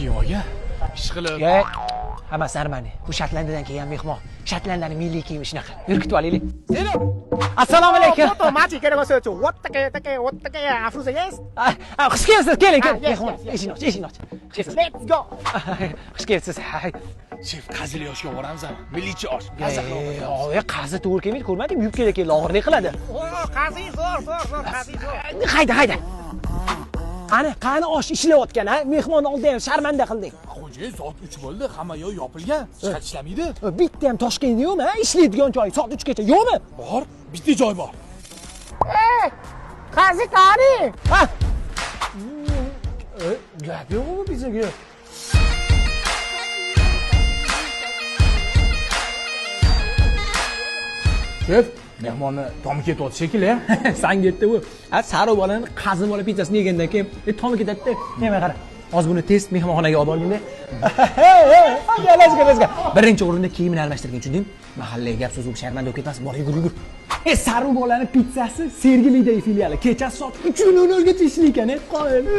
Kimoga? Ish qilib. Yo'q. Hammasi Armani. Bu Shotlandiyadan kelgan mehmon. Shotlandiyaning milliy kiyimi shunaqa. Yur kutib olaylik. Assalomu alaykum. Foto machik kerak bo'lsa, what the afruza yes? Xush kelibsiz. Keling, yes, mehmon. yes. Eshikni och. Let's go. Xush kelibsiz. Chef qazil yoshga boramizmi? Millicha osh. Yo'q, qazi to'g'ri kelmaydi, ko'rmadingmi? Yubkaga keldi, og'irlik qiladi. Qazi zo'r, qazi zo'r. Hayda. Qani osh ishlayotgan, ha? Mehmon oldida ham sharmanda qilding. Xo'jayin, soat 3 bo'ldi, hamma yo'q yopilgan. Hech ishlamaydi. Bitta ham Toshkentda yo'qmi? Ishlaydigan joy soat 3 gacha yo'qmi? Bor, bitta joy bor. Qazi qani? Ha. Gap yo'qmi bizga? Chef, mehmonni tomi ketyapti shekilli. San ketdi u. Sari bolani qazi bola pizzasini yegandan keyin tomi ketadi. Nima qara. Hozir buni tez mehmonxonaga olib borganda. Let's go. Birinchi o'rinda kiyimini almashtirgan, tushundingmi? Mahallaga gap so'z bo'lib sharmanda bo'lib ketmas, bor yugur. Sari bolani pizzasi Sergelidagi filiali. Kechasi soat 3:00 gacha ishlaykan, qo'yil.